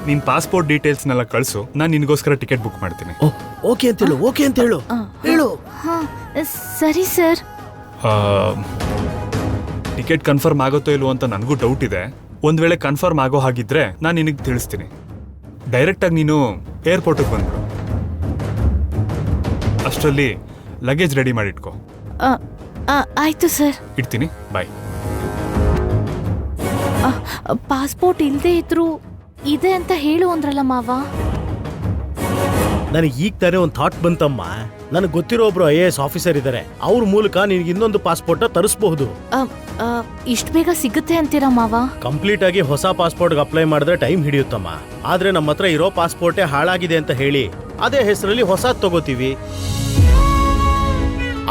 ನಿನ್ ಪಾಸ್ಪೋರ್ಟ್ ಡೀಟೇಲ್ಸ್ನೆಲ್ಲ ಕಳಿಸು, ನಾನು ನಿನಗೋಸ್ಕರ ಟಿಕೆಟ್ ಬುಕ್ ಮಾಡ್ತೀನಿ. ಓಕೆ ಅಂತ ಹೇಳು, ಓಕೆ ಅಂತ ಹೇಳು. ಹೇಳು. ಸರಿ ಸರ್. ಟಿಕೆಟ್ ಕನ್ಫರ್ಮ್ ಆಗುತ್ತೋ ಇಲ್ವೋ ಅಂತ ನನಗೂ ಡೌಟ್ ಇದೆ. ಒಂದ್ ವೇಳೆ ಕನ್ಫರ್ಮ್ ಆಗೋ ಹಾಗಿದ್ರೆ ನಾನು ನಿನಗೆ ತಿಳಿಸ್ತೀನಿ. ಡೈರೆಕ್ಟಾಗಿ ನೀನು ಏರ್ಪೋರ್ಟಿಗೆ ಬಂದ್ಬಿಡು. ಅಷ್ಟರಲ್ಲಿ ಲಗೇಜ್ ರೆಡಿ ಮಾಡಿಟ್ಕೋ. ಆಯ್ತು ಸರ್. ಇಡ್ತೀನಿ, ಬಾಯ್. ಪಾಸ್ಪೋರ್ಟ್ ಇಲ್ಲದೆ ಇದ್ರು ಇದೆ ಅಂತ ಹೇಳು ಅಂದ್ರಲ್ಲ ಮಾವ. ನನಗೆ ಈಗ ತಾನೇ ಒಂದು ಥಾಟ್ ಬಂತಮ್ಮ. ನನಗೆ ಗೊತ್ತಿರೋ ಒಬ್ರು IAS ಆಫೀಸರ್ ಇದ್ದಾರೆ. ಅವ್ರ ಮೂಲಕ ನಿನಗೆ ಇನ್ನೊಂದು ಪಾಸ್ಪೋರ್ಟ್ ತರಿಸಬಹುದು. ಇಷ್ಟು ಬೇಗ ಸಿಗುತ್ತೆ ಅಂತೀರಾ ಮಾವ? ಕಂಪ್ಲೀಟ್ ಆಗಿ ಹೊಸ ಪಾಸ್ಪೋರ್ಟ್ಗೆ ಅಪ್ಲೈ ಮಾಡಿದ್ರೆ ಟೈಮ್ ಹಿಡಿಯುತ್ತಮ್ಮ. ಆದ್ರೆ ನಮ್ಮ ಹತ್ರ ಇರೋ ಪಾಸ್ಪೋರ್ಟೇ ಹಾಳಾಗಿದೆ ಅಂತ ಹೇಳಿ ಅದೇ ಹೆಸರಲ್ಲಿ ಹೊಸದ್ ತಗೋತೀವಿ.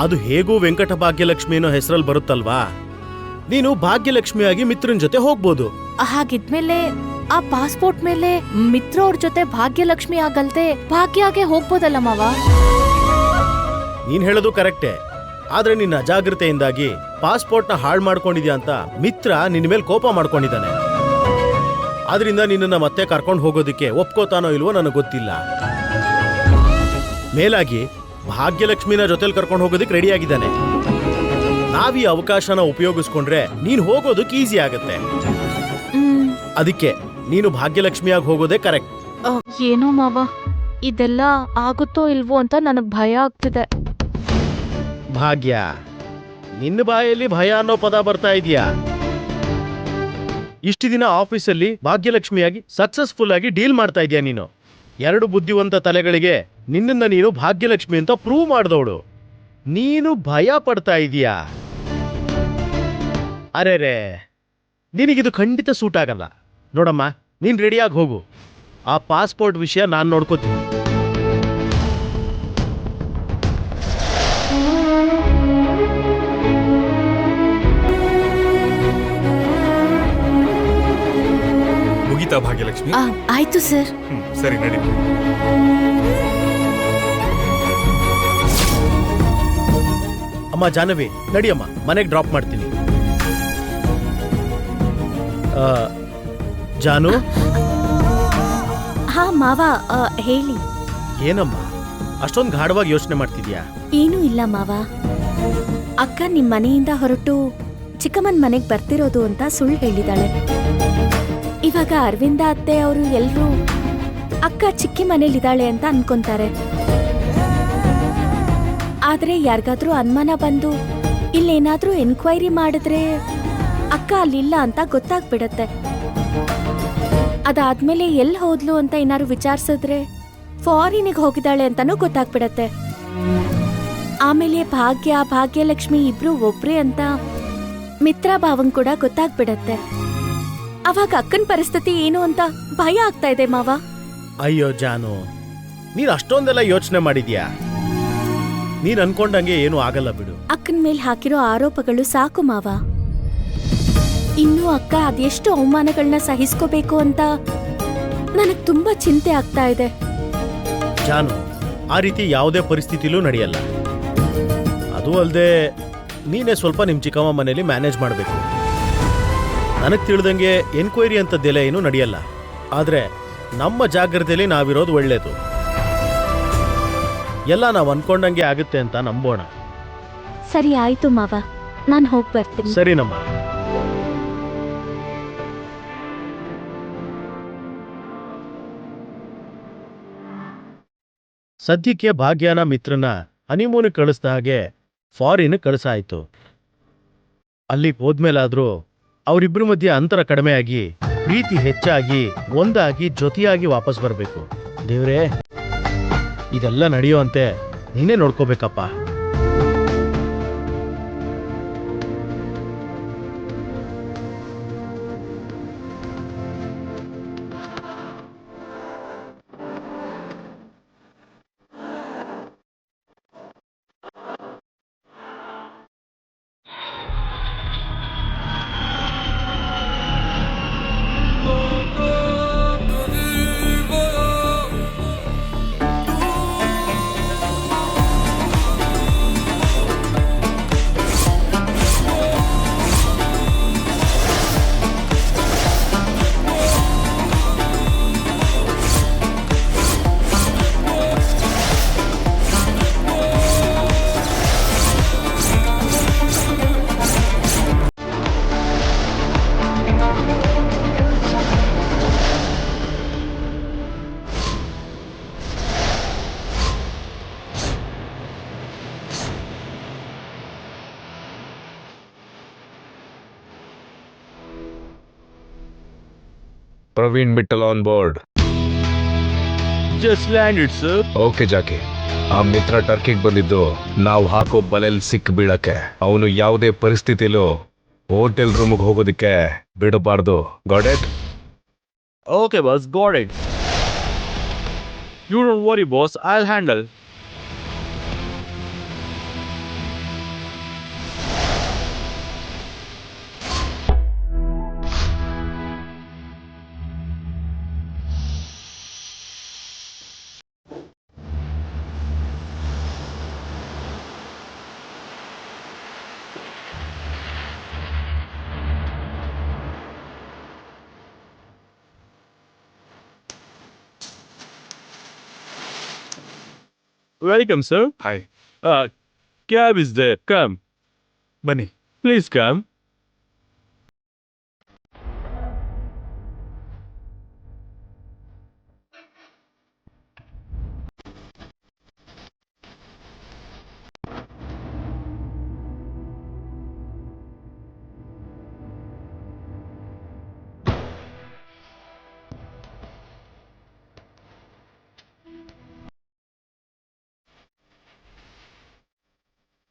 ಅದು ಹೇಗೂ ವೆಂಕಟ ಭಾಗ್ಯಲಕ್ಷ್ಮಿ ಅನ್ನೋ ಹೆಸರಲ್ಲಿ ಬರುತ್ತಲ್ವಾ, ನೀನು ಭಾಗ್ಯಲಕ್ಷ್ಮಿಯಾಗಿ ಮಿತ್ರನ್ ಜೊತೆ ಹೋಗ್ಬೋದು. ಹಾಗಿದ್ಮೇಲೆ ಆ ಪಾಸ್ಪೋರ್ಟ್ ಮೇಲೆ ಮಿತ್ರ ಅವ್ರ ಜೊತೆ ಭಾಗ್ಯಲಕ್ಷ್ಮಿ ಆಗಲ್ದೆ ಭಾಗ್ಯಾಗೆ ಹೋಗ್ಬೋದಲ್ಲ ಮಾವ? ನೀನ್ ಹೇಳೋದು ಕರೆಕ್ಟೇ. ಆದ್ರೆ ನಿನ್ನ ಅಜಾಗ್ರತೆಯಿಂದಾಗಿ ಪಾಸ್ಪೋರ್ಟ್ನ ಹಾಳು ಮಾಡ್ಕೊಂಡಿದ್ಯಾ ಅಂತ ಮಿತ್ರ ನಿನ್ನ ಮೇಲೆ ಕೋಪ ಮಾಡ್ಕೊಂಡಿದ್ದಾನೆ. ಆದ್ರಿಂದ ನಿನ್ನನ್ನ ಮತ್ತೆ ಕರ್ಕೊಂಡು ಹೋಗೋದಕ್ಕೆ ಒಪ್ಕೋತಾನೋ ಇಲ್ವೋ ನನಗೆ ಗೊತ್ತಿಲ್ಲ. ಮೇಲಾಗಿ ಭಾಗ್ಯಲಕ್ಷ್ಮಿನ ಜೊತೆಲಿ ಕರ್ಕೊಂಡು ಹೋಗೋದಕ್ಕೆ ರೆಡಿ ಆಗಿದ್ದಾನೆ. ನಾವೀ ಅವಕಾಶನ ಉಪಯೋಗಿಸ್ಕೊಂಡ್ರೆ ನೀನ್ ಹೋಗೋದಕ್ಕೆ ಈಸಿ ಆಗತ್ತೆ. ಅದಕ್ಕೆ ನೀನು ಭಾಗ್ಯಲಕ್ಷ್ಮಿಯಾಗಿ ಹೋಗೋದೇ ಕರೆಕ್ಟ್. ಏನೋ ಮಾವ, ಇದೆಲ್ಲ ಆಗುತ್ತೋ ಇಲ್ವೋ ಅಂತ ನನಗ್ ಭಯ ಆಗ್ತಿದೆ. ಭಾಗ್ಯ, ನಿನ್ನ ಬಾಯಲ್ಲಿ ಭಯ ಅನ್ನೋ ಪದ ಬರ್ತಾ ಇದೆಯಾ? ಇಷ್ಟು ದಿನ ಆಫೀಸಲ್ಲಿ ಭಾಗ್ಯಲಕ್ಷ್ಮಿಯಾಗಿ ಸಕ್ಸಸ್ಫುಲ್ ಆಗಿ ಡೀಲ್ ಮಾಡ್ತಾ ಇದೀಯ ನೀನು. 2 ಬುದ್ಧಿವಂತ ತಲೆಗಳಿಗೆ ನಿನ್ನನ್ನ ನೀನು ಭಾಗ್ಯಲಕ್ಷ್ಮಿ ಅಂತ ಪ್ರೂವ್ ಮಾಡಿದವಳು. ನೀನು ಭಯ ಪಡ್ತಾ ಇದೀಯಾ? ಅರೆರೆ, ನಿನಗಿದು ಖಂಡಿತ ಸೂಟ್ ಆಗಲ್ಲ. ನೋಡಮ್ಮ, ನೀನ್ ರೆಡಿಯಾಗಿ ಹೋಗು. ಆ ಪಾಸ್ಪೋರ್ಟ್ ವಿಷಯ ನಾನು ನೋಡ್ಕೋತೀನಿ. ಮುಗಿತಾ ಭಾಗ್ಯಲಕ್ಷ್ಮಿ? ಆಯ್ತು ಸರ್. ಸರಿ, ನಡಿ. ಅಮ್ಮ ಜಾಹ್ನವಿ, ನಡಿಯಮ್ಮ, ಮನೆಗೆ ಡ್ರಾಪ್ ಮಾಡ್ತೀನಿ. ಜಾನು. ಹಾ ಮಾವ, ಹೇಳಿ. ಏನಮ್ಮ ಅಷ್ಟೊಂದು ಗಾಢವಾಗಿ ಯೋಚನೆ ಮಾಡ್ತಿದ್ಯಾ? ಏನೂ ಇಲ್ಲ ಮಾವ. ಅಕ್ಕ ನಿಮ್ ಮನೆಯಿಂದ ಹೊರಟು ಚಿಕ್ಕಮ್ಮನ್ ಮನೆಗ್ ಬರ್ತಿರೋದು ಅಂತ ಸುಳ್ಳು ಹೇಳಿದಾಳೆ. ಇವಾಗ ಅರವಿಂದ ಅತ್ತೆ ಅವರು ಎಲ್ರೂ ಅಕ್ಕ ಚಿಕ್ಕಿ ಮನೇಲಿದ್ದಾಳೆ ಅಂತ ಅನ್ಕೊಂತಾರೆ. ಆದ್ರೆ ಯಾರಿಗಾದ್ರೂ ಅನುಮಾನ ಬಂದು ಇಲ್ಲೇನಾದ್ರೂ ಎನ್ಕ್ವೈರಿ ಮಾಡಿದ್ರೆ ಅಕ್ಕ ಅಲ್ಲಿಲ್ಲ ಅಂತ ಗೊತ್ತಾಗ್ಬಿಡತ್ತೆ. ಅದಾದ್ಮೇಲೆ ಎಲ್ಲಿ ಹೋದ್ಲು ಅಂತ ಏನಾದ್ರು ವಿಚಾರಿಸಿದ್ರೆ ಫಾರಿನಿಗೆ ಹೋಗಿದ್ದಾಳೆ ಅಂತಾನೂ ಗೊತ್ತಾಗ್ಬಿಡತ್ತೆ. ಆಮೇಲೆ ಭಾಗ್ಯಲಕ್ಷ್ಮಿ ಇಬ್ರು ಒಬ್ರೇ ಅಂತ ಮಿತ್ರ ಭಾವಂಗ್ ಕೂಡ ಗೊತ್ತಾಗ್ಬಿಡತ್ತೆ. ಅವಾಗ ಅಕ್ಕನ ಪರಿಸ್ಥಿತಿ ಏನು ಅಂತ ಭಯ ಆಗ್ತಾ ಇದೆ ಮಾವ. ಅಯ್ಯೋ ಜಾನು, ನೀನ್ ಅಷ್ಟೊಂದೆಲ್ಲ ಯೋಚನೆ ಮಾಡಿದ್ಯಾ? ನೀನ್ ಅನ್ಕೊಂಡಂಗೆ ಏನು ಆಗಲ್ಲ ಬಿಡು. ಅಕ್ಕನ ಮೇಲ್ ಹಾಕಿರೋ ಆರೋಪಗಳು ಸಾಕು ಮಾವ. ಇನ್ನು ಅಕ್ಕ ಅದೆಷ್ಟು ಅವಮಾನಗಳನ್ನ ಸಹಿಸ್ಕೋಬೇಕು ಅಂತ ನನಗ್ ತುಂಬಾ ಚಿಂತೆ ಆಗ್ತಾ ಇದೆ. ಜಾನು, ಆ ರೀತಿ ಯಾವುದೇ ಪರಿಸ್ಥಿತಿಲೂ ನಡೆಯಲ್ಲ. ಅದು ಅಲ್ಲದೆ ನೀನೇ ಸ್ವಲ್ಪ ನಿಮ್ ಚಿಕ್ಕಮ್ಮ ಮನೇಲಿ ಮ್ಯಾನೇಜ್ ಮಾಡಬೇಕು. ನನಗ್ ತಿಳಿದಂಗೆ ಎನ್ಕ್ವೈರಿ ಅಂತದ್ದೆಲ್ಲ ಏನೂ ನಡೆಯಲ್ಲ. ಆದ್ರೆ ನಮ್ಮ ಜಾಗ್ರತೆಯಲ್ಲಿ ನಾವಿರೋದು ಒಳ್ಳೇದು. ಎಲ್ಲ ನಾವು ಅನ್ಕೊಂಡಂಗೆ ಆಗುತ್ತೆ ಅಂತ ನಂಬೋಣ. ಸರಿ ಆಯ್ತು ಮಾವ, ನಾನು ಹೋಗಿ ಬರ್ತೀನಿ. ಸರಿನಮ್ಮ. ಸದ್ಯಕ್ಕೆ ಭಾಗ್ಯನ ಮಿತ್ರನ ಹನಿಮೂನ್ ಕಳಿಸ್ದ ಹಾಗೆ ಫಾರಿನ್ ಕಳಿಸಾಯ್ತು. ಅಲ್ಲಿ ಹೋದ್ಮೇಲಾದ್ರೂ ಅವರಿಬ್ಬರ ಮಧ್ಯೆ ಅಂತರ ಕಡಿಮೆಯಾಗಿ ಪ್ರೀತಿ ಹೆಚ್ಚಾಗಿ ಒಂದಾಗಿ ಜೊತೆಯಾಗಿ ವಾಪಸ್ ಬರಬೇಕು. ದೇವ್ರೇ, ಇದೆಲ್ಲ ನಡೆಯುವಂತೆ ನೀನೇ ನೋಡ್ಕೋಬೇಕಪ್ಪ. Praveen Mittal on board. Just landed, sir. Okay Jackie. ಆ ಮಿತ್ರ ಟರ್ಕಿಗೆ ಬಂದಿದ್ದು ನಾವು ಹಾಕೋ ಬಲೆಲ್ ಸಿಕ್ ಬೀಳಕ್ಕೆ. ಅವನು ಯಾವುದೇ ಪರಿಸ್ಥಿತಿಲೂ ಹೋಟೆಲ್ ರೂಮ್ಗೆ ಹೋಗೋದಿಕ್ಕೆ ಬಿಡಬಾರ್ದು. Got it? Okay, boss, got it. You don't worry, boss. I'll handle. Welcome, sir. Hi, Cab is there. Come. ಬನ್ನಿ. Please come.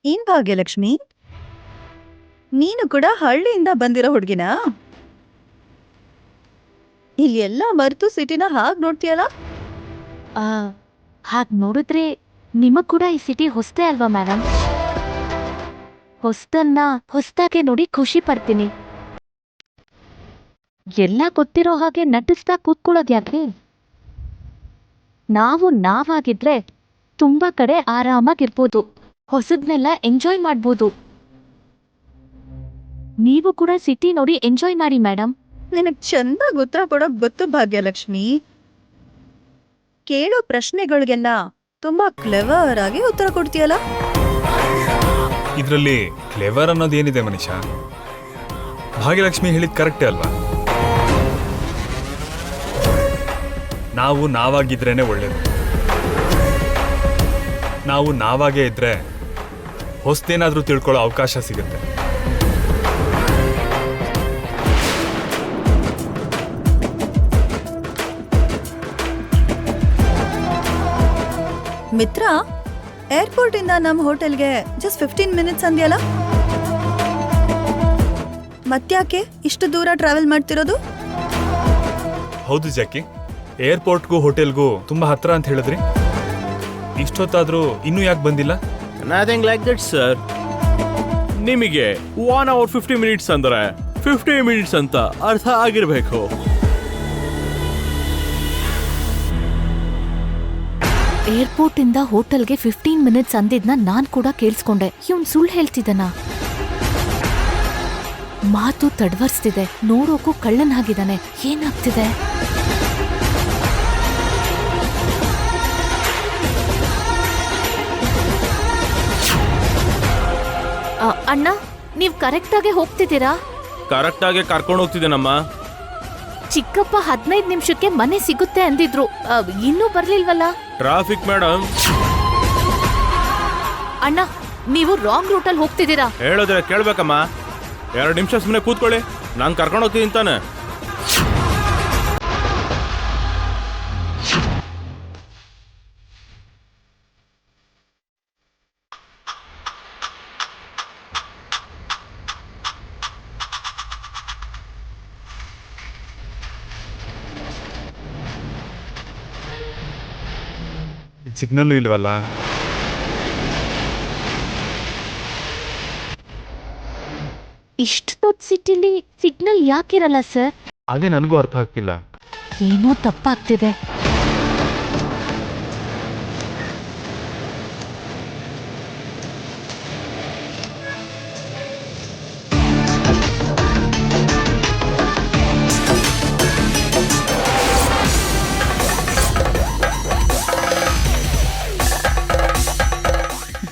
ಏನ್ ಭಾಗ್ಯಲಕ್ಷ್ಮಿ, ನೀನು ಕೂಡ ಹಳ್ಳಿಯಿಂದ ಬಂದಿರೋ ಹುಡ್ಗಿನ? ಇಲ್ಲಿ ಎಲ್ಲ ಮರೆತು ಸಿಟಿನ ಹಾಗೆ ನೋಡ್ತೀಯಲ್ಲ? ಹಾಗ್ ನೋಡಿದ್ರೆ ನಿಮಗ್ ಕೂಡ ಈ ಸಿಟಿ ಹೊಸ್ತೆ ಅಲ್ವಾ ಮೇಡಮ್? ಹೊಸ್ತನ್ನ ಹೊಸ್ದಾಗೆ ನೋಡಿ ಖುಷಿ ಪಡ್ತೀನಿ. ಎಲ್ಲ ಗೊತ್ತಿರೋ ಹಾಗೆ ನಟಿಸ್ತಾ ಕೂತ್ಕೊಳ್ಳೋದು ಯಾಕೆ? ನಾವು ನಾವಾಗಿದ್ರೆ ತುಂಬಾ ಕಡೆ ಆರಾಮಾಗಿರ್ಬೋದು, ಹೊಸದ್ನೆಲ್ಲ ಎಂಜಾಯ್ ಮಾಡ್ಬೋದು. ನೀವು ಕೂಡ ಸಿಟಿ ನೋಡಿ ಎಂಜಾಯ್ ಮಾಡಿ ಮೇಡಮ್. ನಿನಗ್ ಚೆನ್ನಾಗಿ ಉತ್ತರ ಕೊಡೋಕ್ ಗೊತ್ತು ಭಾಗ್ಯಲಕ್ಷ್ಮಿ. ಕೇಳೋ ಪ್ರಶ್ನೆಗಳಿಗೆಲ್ಲ ತುಂಬಾ ಕ್ಲೆವರ್ ಆಗಿ ಉತ್ತರ ಕೊಡ್ತೀಯಲ್ಲ? ಇದರಲ್ಲಿ ಕ್ಲೆವರ್ ಅನ್ನೋದೇನಿದೆ ಮನೀಷಾ? ಭಾಗ್ಯಲಕ್ಷ್ಮಿ ಹೇಳಿದ್ ಕರೆಕ್ಟೇ ಅಲ್ವಾ? ನಾವು ನಾವಾಗಿದ್ರೇನೆ ಒಳ್ಳೇದು. ನಾವು ನಾವಾಗೇ ಇದ್ರೆ ಹೊಸ್ತೇನಾದ್ರೂ ತಿಳ್ಕೊಳ್ಳೋ ಅವಕಾಶ ಸಿಗುತ್ತೆ. ಮಿತ್ರ, ಏರ್ಪೋರ್ಟ್ ಇಂದ ನಮ್ಮ ಹೋಟೆಲ್ಗೆ ಜಸ್ಟ್ 15 ಮಿನಿಟ್ಸ್ ಅಂದ್ಯಲ್ಲ? ಮತ್ತ್ಯಾಕೆ ಇಷ್ಟು ದೂರ ಟ್ರಾವೆಲ್ ಮಾಡ್ತಿರೋದು? ಹೌದು ಜಾಕಿ, ಏರ್ಪೋರ್ಟ್ಗೂ ಹೋಟೆಲ್ಗೂ ತುಂಬಾ ಹತ್ರ ಅಂತ ಹೇಳಿದ್ರಿ. ಇಷ್ಟೊತ್ತಾದ್ರೂ ಇನ್ನೂ ಯಾಕೆ ಬಂದಿಲ್ಲ? Nothing like that, sir. ನಿಮಗೆ 1 hour 50 minutes ಅಂದ್ರೆ 50 minutes ಅಂತ ಅರ್ಥ ಆಗಿರ್ಬೇಕು. ಏರ್ಪೋರ್ಟ್ ಇಂದ ಹೋಟೆಲ್ಗೆ 15 ಮಿನಿಟ್ಸ್ ಅಂದಿದ್ನ ನಾನ್ ಕೂಡ ಕೇಳಿಸ್ಕೊಂಡೆ. ಇವ್ನ್ ಸುಳ್ಳು ಹೇಳ್ತಿದ್ದಾನ? ಮಾತು ತಡ್ವರ್ಸ್ತಿದೆ, ನೋಡೋಕು ಕಳ್ಳನ್ ಹಾಗಿದ್ದಾನೆ. ಏನಾಗ್ತಿದೆ? ಅಣ್ಣ, ನೀವ್ ಕರೆಕ್ಟಾಗೆ ಹೋಗ್ತಿದ್ದೀರಾ? ಕರೆಕ್ಟ್ ಆಗಿ ಕರ್ಕೊಂಡು ಹೋಗ್ತಿದ್ದೇನಮ್ಮ. ಚಿಕ್ಕಪ್ಪ 15 ನಿಮಿಷಕ್ಕೆ ಮನೆ ಸಿಗುತ್ತೆ ಅಂದಿದ್ರು, ಇನ್ನೂ ಬರ್ಲಿಲ್ವಲ್ಲ? Traffic madam. ಅಣ್ಣ, ನೀವು ರಾಂಗ್ ರೂಟಲ್ಲಿ ಹೋಗ್ತಿದ್ದೀರಾ. ಹೇಳಿದ್ರೆ ಕೇಳ್ಬೇಕಮ್ಮ. 2 ನಿಮಿಷ ಸುಮ್ಮನೆ ಕೂತ್ಕೊಳ್ಳಿ, ನಾನು ಕರ್ಕೊಂಡು ಹೋಗ್ತೀನಿ ತಾನೆ. ಸಿಗ್ನಲ್ ಇಲ್ವಲ್ಲ? ಇಷ್ಟು ದೊಡ್ಡ ಸಿಟಿಲಿ ಸಿಗ್ನಲ್ ಯಾಕಿರಲ್ಲ ಸರ್? ಅದೇ ನನಗೂ ಅರ್ಥ ಆಗ್ತಿಲ್ಲ. ಏನೋ ತಪ್ಪಾಗ್ತಿದೆ.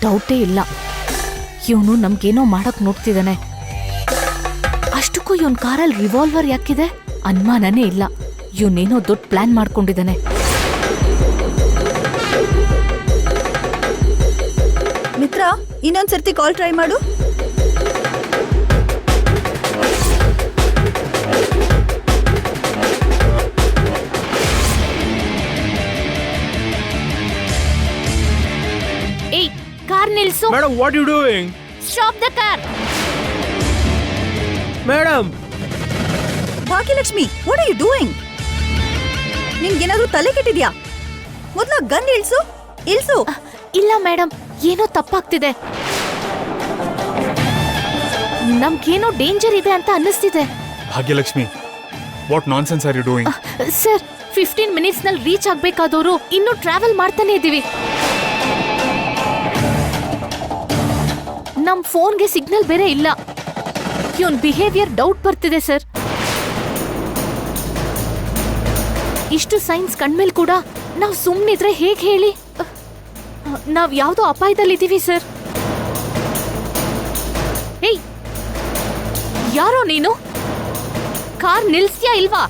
ಡೌಟೇ ಇಲ್ಲ, ಇವನು ನಮ್ಗೇನೋ ಮಾಡಕ್ ನೋಡ್ತಿದ್ದಾನೆ. ಅಷ್ಟಕ್ಕೂ ಇವನ್ ಕಾರಲ್ಲಿ ರಿವಾಲ್ವರ್ ಯಾಕಿದೆ? ಅನುಮಾನನೇ ಇಲ್ಲ, ಇವನೇನೋ ದೊಡ್ಡ ಪ್ಲಾನ್ ಮಾಡ್ಕೊಂಡಿದ್ದಾನೆ. ಮಿತ್ರ, ಇನ್ನೊಂದ್ಸರ್ತಿ ಕಾಲ್ ಟ್ರೈ ಮಾಡು. ನಿಲ್ಸು. Madam what you doing? Stop the car. Madam Bhagyalakshmi, what are you doing? ನಿನ್ಗೇನಾದ್ರೂ ತಲೆ ಕೆಟ್ಟಿದ್ಯಾ? ಮೊದ್ಲ ಗನ್ ಇಳ್ಸು. ಇಳ್ಸು. ಇಲ್ಲ ಮೇಡಮ್, ಏನೋ ತಪ್ಪಾಗ್ತಿದೆ. ನಮ್ಗೇನೋ ಡೇಂಜರ್ ಇದೆ ಅಂತ ಅನ್ನಿಸ್ತಿದೆ. Bhagyalakshmi, what nonsense are you doing? Sir, 15 minutes ನಲ್ಲಿ ರೀಚ್ ಆಗ್ಬೇಕಾದವರು ಇನ್ನೂ ಟ್ರಾವೆಲ್ ಮಾಡ್ತಾನೆ ಇದೀವಿ. ನಮ್ ಫೋನ್ಗೆ ಸಿಗ್ನಲ್ ಬೇರೆ ಇಲ್ಲ. ಇವನ್ ಬಿಹೇವಿಯರ್ ಡೌಟ್ ಬರ್ತಿದೆ ಸರ್. ಇಷ್ಟು ಸೈನ್ಸ್ ಕಣ್ಮೇಲ್ ಕೂಡ ನಾವ್ ಸುಮ್ನಿದ್ರೆ ಹೇಗ್ ಹೇಳಿ? ನಾವ್ ಯಾವ್ದೋ ಅಪಾಯದಲ್ಲಿದ್ದೀವಿ ಸರ್. ಏಯ್, ಯಾರೋ ನೀನು? ಕಾರ್ ನಿಲ್ಸ್ಯಾ ಇಲ್ವಾ?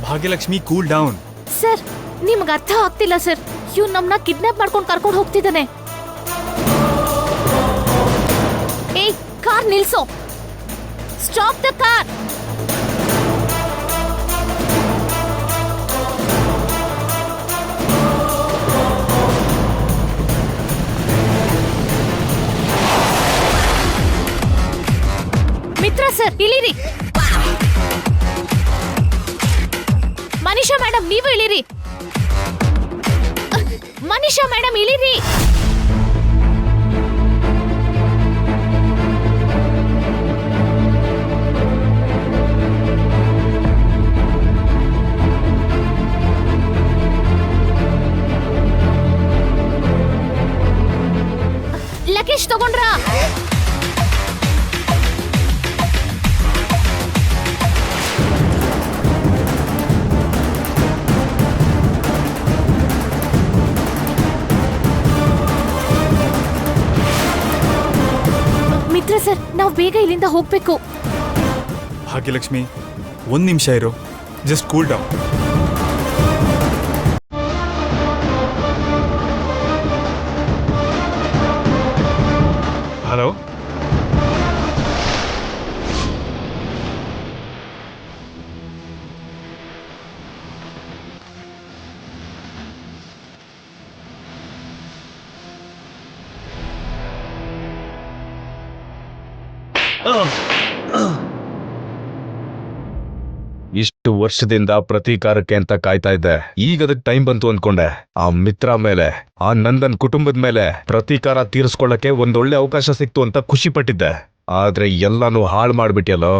Bhagyalakshmi, cool down. ಸರ್, ನಿಮ್ಗೆ ಅರ್ಥ ಆಗ್ತಿಲ್ಲ ಸರ್. ಇವ್ನು ನಮ್ಮನ್ನ ಕಿಡ್ನಾಪ್ ಮಾಡ್ಕೊಂಡು ಕರ್ಕೊಂಡು ಹೋಗ್ತಿದ್ದಾನೆ. ಏಯ್, ಕಾರ್ ನಿಲ್ಸೋ. Stop the car. Mitra sir, ಇಳಿರಿ. ಮನೀಷಾ ಮೇಡಮ್, ನೀವು ಇಳಿರಿ. ಮನೀಷಾ ಮೇಡಮ್, ಇಳಿರಿ. ಲಗೇಜ್ ತಗೊಂಡ್ರಾ? ಮಿತ್ರ ಸರ್, ನಾವು ಬೇಗ ಇಲ್ಲಿಂದ ಹೋಗ್ಬೇಕು. ಭಾಗ್ಯಲಕ್ಷ್ಮಿ, 1 ನಿಮಿಷ ಇರು. Just cool down. ಹಲೋ, ಇಷ್ಟು ವರ್ಷದಿಂದ ಪ್ರತೀಕಾರಕ್ಕೆ ಅಂತ ಕಾಯ್ತಾ ಇದ್ದೆ. ಈಗ ಅದಕ್ಕೆ ಟೈಮ್ ಬಂತು ಅನ್ಕೊಂಡೆ. ಆ ಮಿತ್ರ ಮೇಲೆ, ಆ ನಂದನ್ ಕುಟುಂಬದ ಮೇಲೆ ಪ್ರತೀಕಾರ ತೀರಿಸ್ಕೊಳ್ಳಕ್ಕೆ ಒಂದೊಳ್ಳೆ ಅವಕಾಶ ಸಿಕ್ತು ಅಂತ ಖುಷಿ ಪಟ್ಟಿದ್ದೆ. ಆದ್ರೆ ಎಲ್ಲಾನು ಹಾಳು ಮಾಡ್ಬಿಟ್ಯಲ್ಲೋ.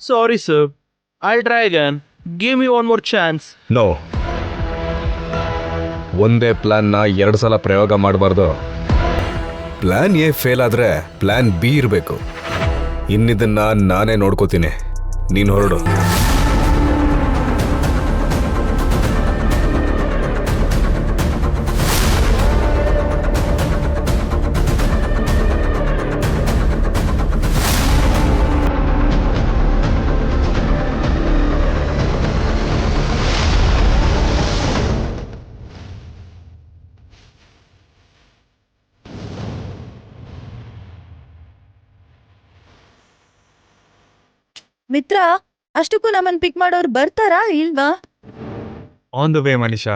Sorry sir, I try again. Give me one more chance. No, ಒಂದೇ ಪ್ಲಾನ್ನ 2 ಸಲ ಪ್ರಯೋಗ ಮಾಡಬಾರ್ದು. ಪ್ಲಾನ್ ಎ ಫೇಲ್ ಆದ್ರೆ ಪ್ಲಾನ್ ಬಿ ಇರಬೇಕು. ಇನ್ನಿದನ್ನ ನಾನೇ ನೋಡ್ಕೋತೀನಿ. ನೀನು ಹೊರಡು. ಮಿತ್ರ, ಅಷ್ಟಕ್ಕೂ ನಮ್ಮನ್ ಪಿಕ್ ಮಾಡೋರು ಬರ್ತಾರಾ ಇಲ್ವಾ? On the way Manisha.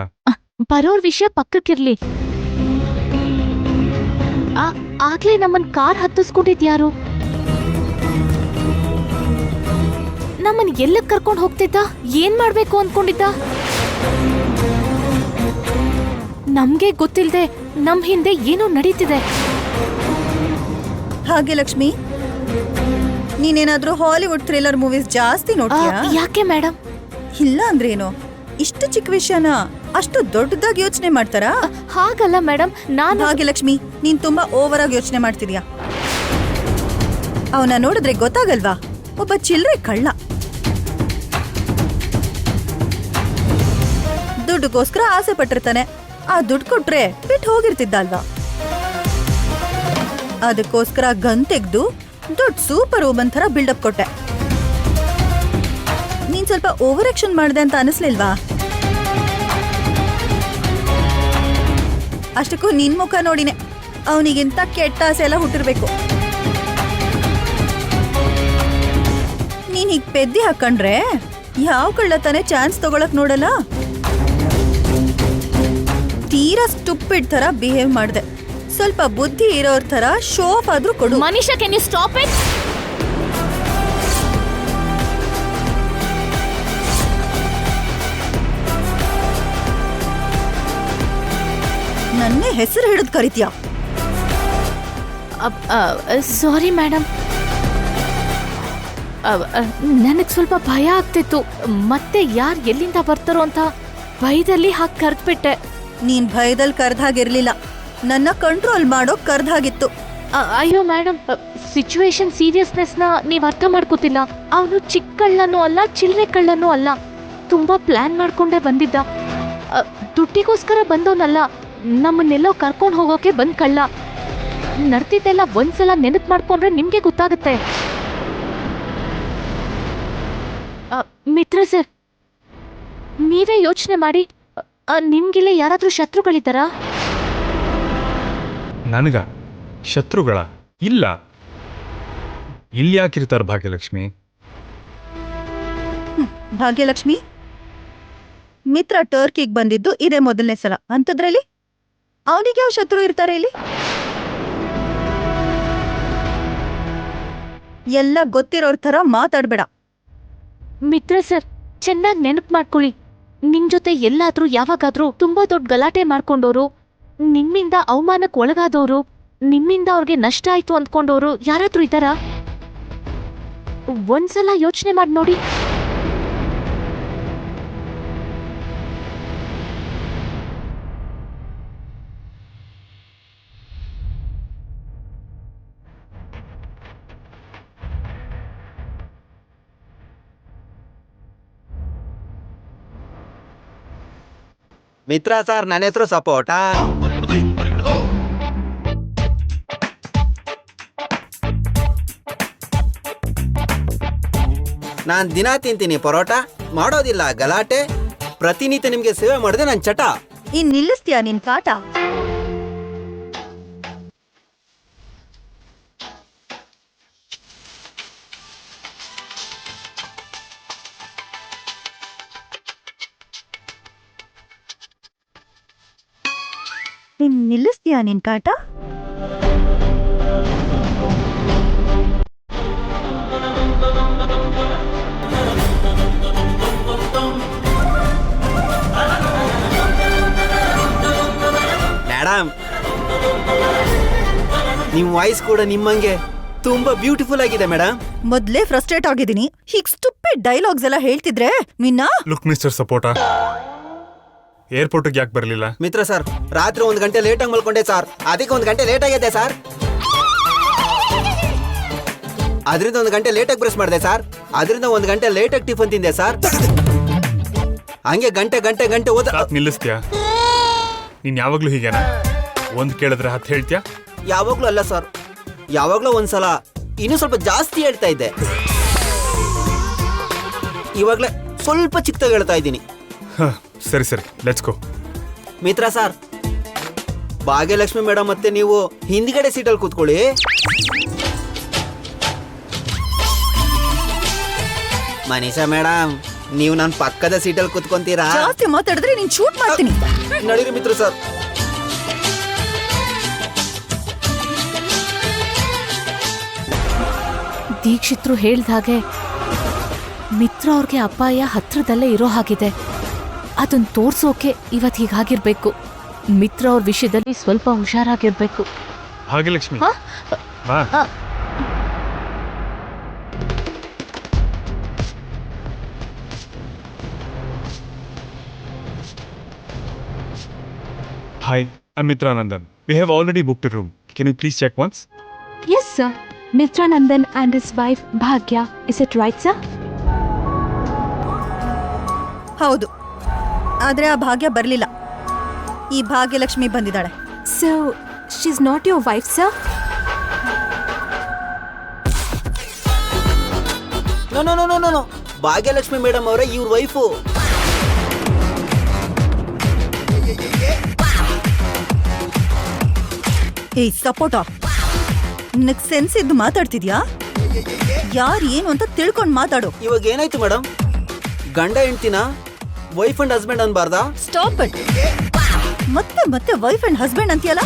ಬರೋರ್ ವಿಷಯ ಪಕ್ಕಕ್ಕಿರ್ಲಿ. ಆಗ್ಲೇ ನಮ್ಮನ್ ಕಾರ್ ಹತ್ತಿಸ್ಕೊಂಡಿದ್ಯಾರು? ನಮ್ಮನ್ ಎಲ್ಲಕ್ ಕರ್ಕೊಂಡು ಹೋಗ್ತಿದ್ದ? ಏನ್ ಮಾಡ್ಬೇಕು ಅನ್ಕೊಂಡಿದ್ದ? ನಮ್ಗೆ ಗೊತ್ತಿಲ್ದೆ ನಮ್ ಹಿಂದೆ ಏನೋ ನಡೀತಿದೆ. ಭಾಗ್ಯಲಕ್ಷ್ಮಿ, ನೀನೇನಾದ್ರೂ ಹಾಲಿವುಡ್ ಥ್ರಿಲ್ಲರ್ ಮೂವೀಸ್ ಜಾಸ್ತಿ ನೋಡ್ತೀಯಾ? ಯಾಕೆ ಮೇಡಮ್? ಇಲ್ಲ ಅಂದ್ರೇನು? ಇಷ್ಟು ಚಿಕ್ಕ ವಿಷಯನ ಅಷ್ಟು ದೊಡ್ಡದಾಗಿ ಯೋಚನೆ ಮಾಡ್ತಾರಾ? ಹಾಗಲ್ಲ ಮೇಡಮ್, ನಾನು ಭಾಗ್ಯಲಕ್ಷ್ಮಿ, ನೀನ್ ತುಂಬಾ ಓವರ್ ಆಗಿ ಯೋಚನೆ ಮಾಡ್ತಿದ್ಯಾ. ಅವನ ನೋಡಿದ್ರೆ ಗೊತ್ತಾಗಲ್ವಾ? ಒಬ್ಬ ಚಿಲ್ಲರೆ ಕಳ್ಳ. ದುಡ್ಡುಗೋಸ್ಕರ ಆಸೆ ಪಟ್ಟಿರ್ತಾನೆ. ಆ ದುಡ್ಡು ಕೊಟ್ರೆ ಬಿಟ್ಟು ಹೋಗಿರ್ತಿದ್ದ ಅಲ್ವಾ? ಅದಕ್ಕೋಸ್ಕರ ಗನ್ ತೆಗ್ದು ದೊಡ್ಡ ಸೂಪರ್ ವುಮನ್ ಥರ ಬಿಲ್ಡಪ್ ಕೊಟ್ಟೆ. ನೀನ್ ಸ್ವಲ್ಪ ಓವರ್ ಆಕ್ಷನ್ ಮಾಡಿದೆ ಅಂತ ಅನಿಸ್ಲಿಲ್ವಾ? ಅಷ್ಟಕ್ಕೂ ನಿನ್ ಮುಖ ನೋಡಿನೆ ಅವನಿಗಿಂತ ಕೆಟ್ಟ ಆಸೆ ಎಲ್ಲ ಹುಟ್ಟಿರ್ಬೇಕು. ನೀನ್ ಹೀಗ್ ಪೆದ್ದಿ ಹಾಕೊಂಡ್ರೆ ಯಾವ ಕಳ್ಳತನೆ ಚಾನ್ಸ್ ತಗೊಳಕ್ ನೋಡಲ್ಲ. ತೀರಾ ಸ್ಟುಪಿಡ್ ತರ ಬಿಹೇವ್ ಮಾಡ್ದೆ. ಸ್ವಲ್ಪ ಬುದ್ಧಿ ಇರೋರ್ ತರ ಶೋ ಆಫ್ ಆದ್ರೂ ಕೊಡು. Manisha, can you stop it? ನನ್ನೇ ಹೆಸರು ಹಿಡಿದು ಕರಿತೀಯ. ಸಾರಿ ಮೇಡಮ್, ನನಗೆ ಸ್ವಲ್ಪ ಭಯ ಆಗ್ತಿತ್ತು. ಮತ್ತೆ ಯಾರು ಎಲ್ಲಿಂದ ಬರ್ತಾರೋ ಅಂತ ಭಯದಲ್ಲಿ ಹಾಕಿ ಕರೆದ್ಬಿಟ್ಟೆ. ನೀನ್ ಭಯದಲ್ಲಿ ಕರ್ದಾಗಿರ್ಲಿಲ್ಲ, ನನ್ನ ಕಂಟ್ರೋಲ್ ಮಾಡೋ ಕರ್ದಾಗಿತ್ತು. ಅಯ್ಯೋ ಮೇಡಮ್, ಸಿಚುವೇಶನ್ ಸೀರಿಯಸ್ನೆಸ್ನ ನೀವು ಅರ್ಥ ಮಾಡ್ಕೋತಿಲ್ಲ. ಅವನು ಚಿಕ್ಕ ಕಳ್ಳನೂ ಅಲ್ಲ, ಚಿಲ್ಲರೆ ಕಳ್ಳನೂ ಅಲ್ಲ. ತುಂಬಾ ಪ್ಲಾನ್ ಮಾಡ್ಕೊಂಡೇ ಬಂದಿದ್ದ. ದುಡ್ಡಿಗೋಸ್ಕರ ಬಂದವನಲ್ಲ, ನಮ್ಮನ್ನೆಲ್ಲೋ ಕರ್ಕೊಂಡು ಹೋಗೋಕೆ ಬಂದ್ ಕಳ್ಳ. ನಡ್ತಿದ್ದೆಲ್ಲ ಒಂದ್ಸಲ ನೆನಪು ಮಾಡ್ಕೊಂಡ್ರೆ ನಿಮ್ಗೆ ಗೊತ್ತಾಗುತ್ತೆ. ಮಿತ್ರ ಸರ್, ನೀವೇ ಯೋಚನೆ ಮಾಡಿ, ನಿಮ್ಗಿಲ್ಲಿ ಯಾರಾದ್ರೂ ಶತ್ರುಗಳಿದ್ದಾರಾ? ನನಗ ಶತ್ರುಗಳ ಇಲ್ಲ. ಇಲ್ಲಿ ಯಾಕಿರ್ತಾರ ಭಾಗ್ಯಲಕ್ಷ್ಮಿ? ಭಾಗ್ಯಲಕ್ಷ್ಮಿ, ಮಿತ್ರ ಟರ್ಕಿಗೆ ಬಂದಿದ್ದು ಇದೇ ಮೊದಲನೇ ಸಲ. ಅಂಥದ್ರಲ್ಲಿ ಅವನಿಗೆ ಯಾವ ಶತ್ರು ಇರ್ತಾರೆ ಇಲ್ಲಿ? ಎಲ್ಲ ಗೊತ್ತಿರೋರ್ ತರ ಮಾತಾಡ್ಬೇಡ. ಮಿತ್ರ ಸರ್, ಚೆನ್ನಾಗಿ ನೆನಪು ಮಾಡ್ಕೊಳ್ಳಿ. ನಿಮ್ ಜೊತೆ ಎಲ್ಲಾದ್ರೂ ಯಾವಾಗಾದ್ರೂ ತುಂಬಾ ದೊಡ್ಡ ಗಲಾಟೆ ಮಾಡ್ಕೊಂಡೋರು, ನಿಮ್ಮಿಂದ ಅವಮಾನಕ್ಕೆ ಒಳಗಾದವರು, ನಿಮ್ಮಿಂದ ಅವ್ರಿಗೆ ನಷ್ಟ ಆಯ್ತು ಅಂದ್ಕೊಂಡವ್ರು ಯಾರಾದ್ರೂ ಇದ್ದಾರಾ? ಒಂದ್ಸಲ ಯೋಚನೆ ಮಾಡಿ ನೋಡಿ. ಮಿತ್ರ ಸರ್, ನನ್ನ ಹೆಸರು ಸಪೋಟ. ನಾನು ದಿನ ತಿಂತೀನಿ ಪರೋಟ, ಮಾಡೋದಿಲ್ಲ ಗಲಾಟೆ, ಪ್ರತಿನಿತ್ಯ ನಿಮ್ಗೆ ಸೇವೆ ಮಾಡಿದೆ ನನ್ನ ಚಟ. ಇನ್ ನಿಲ್ಲಿಸ್ತೀಯಾ ನಿನ್ ಕಾಟ? ನೀನ್ ನಿಲ್ಲಿಸ್ತೀಯಾ ನಿನ್ ಕಾಟ? ಮೇಡಮ್, ನಿಮ್ ವಾಯ್ಸ್ ಕೂಡ ನಿಮ್ಮಂಗೆ ತುಂಬಾ ಬ್ಯೂಟಿಫುಲ್ ಆಗಿದೆ ಮೇಡಮ್. ಮೊದ್ಲೇ ಫ್ರಸ್ಟ್ರೇಟ್ ಆಗಿದ್ದೀನಿ, ಹೀಗ್ ಸ್ಟುಪಿಡ್ ಡೈಲಾಗ್ಸ್ ಎಲ್ಲ ಹೇಳ್ತಿದ್ರೆ ನಿನ್ನ. ಲುಕ್ ಮಿಸ್ಟರ್ ಸಪೋಟ, ಏರ್ಪೋರ್ಟ್ಗೆ ಯಾಕೆ ಬರಲಿಲ್ಲ? ಮಿತ್ರ ಸರ್, ರಾತ್ರಿ 1 ಗಂಟೆ ಲೇಟಾಗಿ ಮಲ್ಕೊಂಡೆ ಸರ್, ಅದಕ್ಕೆ 1 ಗಂಟೆ ಲೇಟ್ ಆಗಿದೆ ಸರ್. ಅದರಿಂದ 1 ಗಂಟೆ ಲೇಟಾಗಿ ಬ್ರಷ್ ಮಾಡಿದೆ ಸರ್, ಅದರಿಂದ 1 ಗಂಟೆ ಲೇಟಾಗಿ ಟಿಫನ್ ತಿಂದೆ ಸರ್. ಹಂಗೆ ಗಂಟೆ ಗಂಟೆ ಗಂಟೆ ಓದ. ನಿಲ್ಲಿಸ್ತೀಯಾ? ನೀನ್ ಯಾವಾಗ್ಲೂ ಹೀಗೇನಾ? ಒಂದ್ ಕೇಳಿದ್ರೆ 10 ಹೇಳ್ತೀಯಾ? ಯಾವಾಗ್ಲೂ ಅಲ್ಲ ಸರ್, ಯಾವಾಗ್ಲೂ ಒಂದ್ಸಲ ಇನ್ನೂ ಸ್ವಲ್ಪ ಜಾಸ್ತಿ ಹೇಳ್ತಾ ಇದ್ದೆ. ಇವಾಗ್ಲೇ ಸ್ವಲ್ಪ ಚಿಕ್ಕದಾಗಿ ಹೇಳ್ತಾ ಇದ್ದೀನಿ. ಸರಿ ಸರಿ, let's go. Mitra sir, Bhagyalakshmi madam ಮತ್ತೆ ನೀವು ಹಿಂದ್ಗಡೆ ಸೀಟಲ್ಲಿ ಕೂತ್ಕೊಳ್ಳಿ. ಮನೀಷಾ ಮೇಡಮ್, ನೀವು ನನ್ನ ಪಕ್ಕದ ಸೀಟಲ್ಲಿ ಕೂತ್ಕೊಂತೀರಾ? ಜಾಸ್ತಿ ಮಾತಾಡಿದ್ರೆ ನೀನ್ ಶೂಟ್ ಮಾಡ್ತೀನಿ. ನಡೀರಿ ಮಿತ್ರ ಸರ್. ದೀಕ್ಷಿತ್ರು ಹೇಳ್ದಾಗೆ ಮಿತ್ರ ಅವ್ರಿಗೆ ಅಪಾಯ ಹತ್ರದಲ್ಲೇ ಇರೋ ಹಾಗಿದೆ. ಅದನ್ನ ತೋರ್ಸೋಕೆ ಇವತ್ತು ಹೀಗಾಗಿರ್ಬೇಕು. ಮಿತ್ರ ಅವ್ರ ವಿಷಯದಲ್ಲಿ ಸ್ವಲ್ಪ ಹುಷಾರಾಗಿರ್ಬೇಕು. ಭಾಗ್ಯಲಕ್ಷ್ಮಿ, ಹಾ? ಬಾ. Hi, I'm Mitra Nandan. We have already booked a room. Can you please check once? Yes, sir. Mitra Nandan and his wife Bhagya. Is it right, sir? ಹೌದು, ಆದ್ರೆ ಆ ಭಾಗ್ಯ ಬರ್ಲಿಲ್ಲ. ಈ ಭಾಗ್ಯಲಕ್ಷ್ಮಿ ಬಂದಿದ್ದಾಳೆ. So, she's not your wife, sir? No no no no no, Bhagyalakshmi madam ಅವರೇ ಇವ್ರ wife. ಏಯ್ ಸಪೋಟ, ನಿನಗ್ ಸೆನ್ಸ್ ಇದ್ದು ಮಾತಾಡ್ತಿದ್ಯಾ? ಯಾರು ಏನು ಅಂತ ತಿಳ್ಕೊಂಡು ಮಾತಾಡು. ಇವಾಗ ಏನಾಯ್ತು ಮೇಡಮ್? ಗಂಡ ಹೆಂಡ್ತಿನ ವೈಫ್ ಅಂಡ್ ಹಸ್ಬೆಂಡ್ ಅನ್ಬಾರ್ದಾ? Stop it. ಮತ್ತೆ ಮತ್ತೆ ವೈಫ್ ಅಂಡ್ ಹಸ್ಬೆಂಡ್ ಅಂತೀಯಲ್ಲ?